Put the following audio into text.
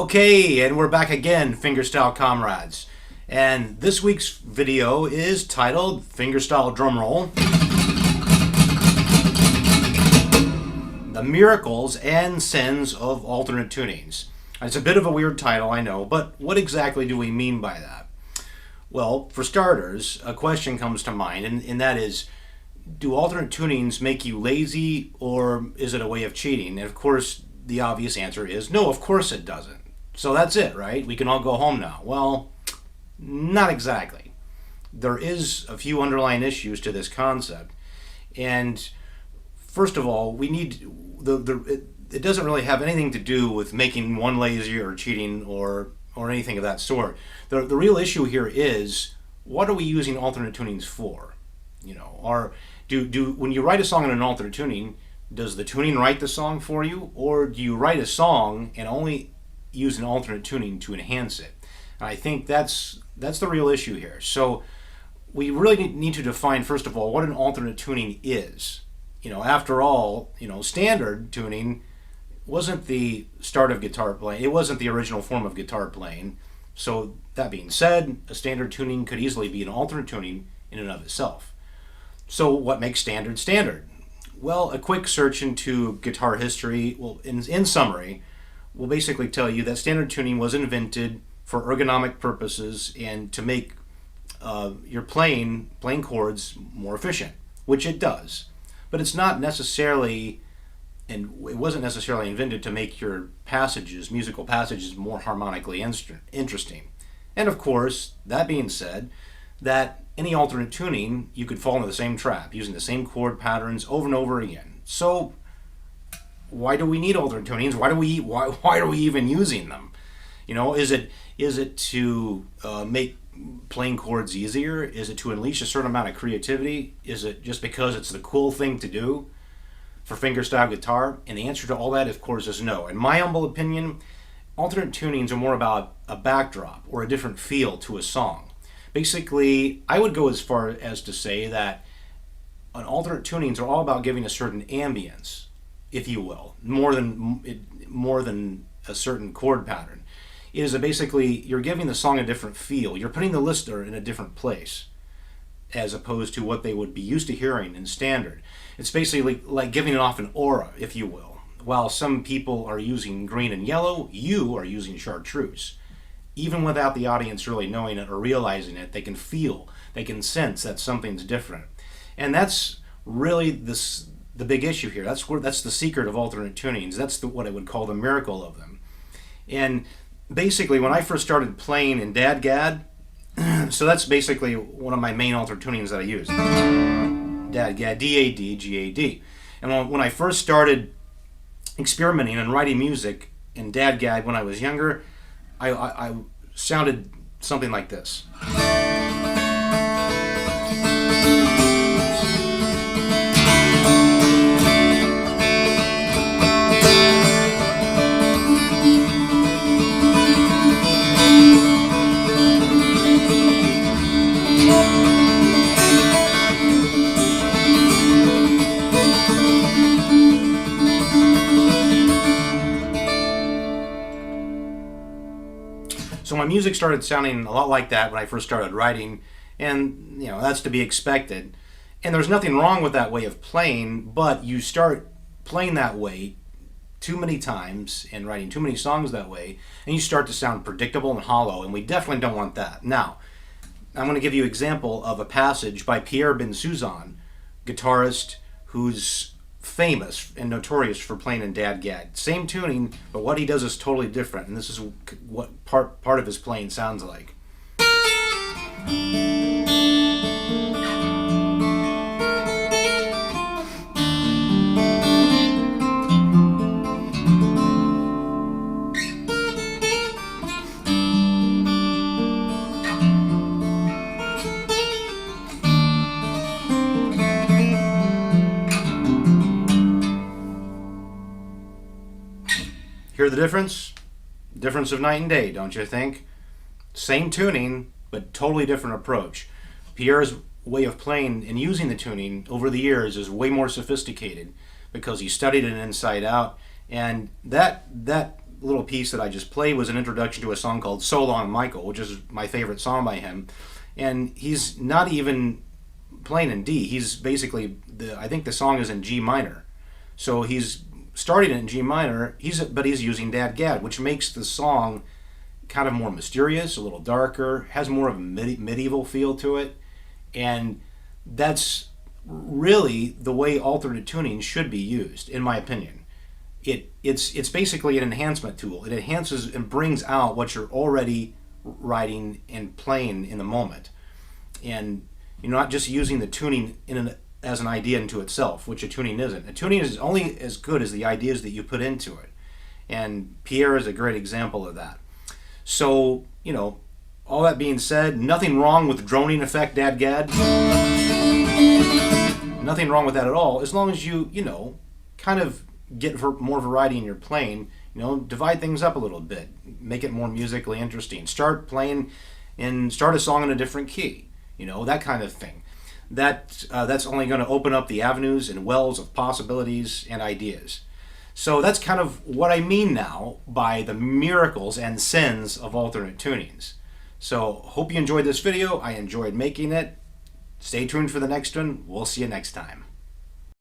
Okay, and we're back again, Fingerstyle comrades. And this week's video is titled Fingerstyle Drumroll: The Miracles and Sins of Alternate Tunings. It's a bit of a weird title, I know, but what exactly do we mean by that? Well, for starters, a question comes to mind, and that is, do alternate tunings make you lazy, or is it a way of cheating? And of course, the obvious answer is no, of course it doesn't. So that's it, right? We can all go home now. Well, not exactly. There is a few underlying issues to this concept. And first of all, we need it doesn't really have anything to do with making one lazy or cheating or anything of that sort. The real issue here is, what are we using alternate tunings for? You know, when you write a song in an alternate tuning, does the tuning write the song for you, or do you write a song and only use an alternate tuning to enhance it? And I think that's the real issue here. So we really need to define, first of all, what an alternate tuning is. You know, after all, standard tuning wasn't the start of guitar playing. It wasn't the original form of guitar playing. So that being said, a standard tuning could easily be an alternate tuning in and of itself. So what makes standard standard? Well, a quick search into guitar history, in summary, will basically tell you that standard tuning was invented for ergonomic purposes and to make your playing chords more efficient, which it does. But it's not necessarily, and it wasn't necessarily invented to make your musical passages, more harmonically interesting. And of course, that being said, that any alternate tuning, you could fall into the same trap, using the same chord patterns over and over again. So why do we need alternate tunings? Why are we even using them? You know, is it to make playing chords easier? Is it to unleash a certain amount of creativity? Is it just because it's the cool thing to do for fingerstyle guitar? And the answer to all that, of course, is no. In my humble opinion, alternate tunings are more about a backdrop or a different feel to a song. Basically, I would go as far as to say that an alternate tunings are all about giving a certain ambience, if you will, more than a certain chord pattern. It is basically, you're giving the song a different feel. You're putting the listener in a different place, as opposed to what they would be used to hearing in standard. It's basically like giving it off an aura, if you will. While some people are using green and yellow, you are using chartreuse. Even without the audience really knowing it or realizing it, they can feel, they can sense that something's different. And that's really the big issue here. That's the secret of alternate tunings. That's what I would call the miracle of them. And basically, when I first started playing in Dadgad, so that's basically one of my main alternate tunings that I use. Dadgad, D-A-D, G-A-D. And when I first started experimenting and writing music in Dadgad when I was younger, I sounded something like this. So my music started sounding a lot like that when I first started writing, and that's to be expected. And there's nothing wrong with that way of playing, but you start playing that way too many times and writing too many songs that way, and you start to sound predictable and hollow, and we definitely don't want that. Now, I'm going to give you an example of a passage by Pierre Bensoussan, guitarist who's famous and notorious for playing in Dadgad. Same tuning, but what he does is totally different, and this is what part of his playing sounds like. Hear the difference? Difference of night and day, don't you think? Same tuning, but totally different approach. Pierre's way of playing and using the tuning over the years is way more sophisticated because he studied it inside out, and that little piece that I just played was an introduction to a song called So Long Michael, which is my favorite song by him. And he's not even playing in D. He's basically, I think the song is in G minor. So he's starting in G minor, but he's using Dad Gad, which makes the song kind of more mysterious, a little darker, has more of a medieval feel to it. And that's really the way alternate tuning should be used, in my opinion. It's basically an enhancement tool. It enhances and brings out what you're already writing and playing in the moment. And you're not just using the tuning as an idea into itself, which a tuning isn't. A tuning is only as good as the ideas that you put into it. And Pierre is a great example of that. So, all that being said, nothing wrong with droning effect, Dad Gad. Nothing wrong with that at all, as long as you, kind of get more variety in your playing. Divide things up a little bit, make it more musically interesting. Start playing and start a song in a different key, that kind of thing. That's only going to open up the avenues and wells of possibilities and ideas. So that's kind of what I mean now by the miracles and sins of alternate tunings. So hope you enjoyed this video. I enjoyed making it. Stay tuned for the next one. We'll see you next time.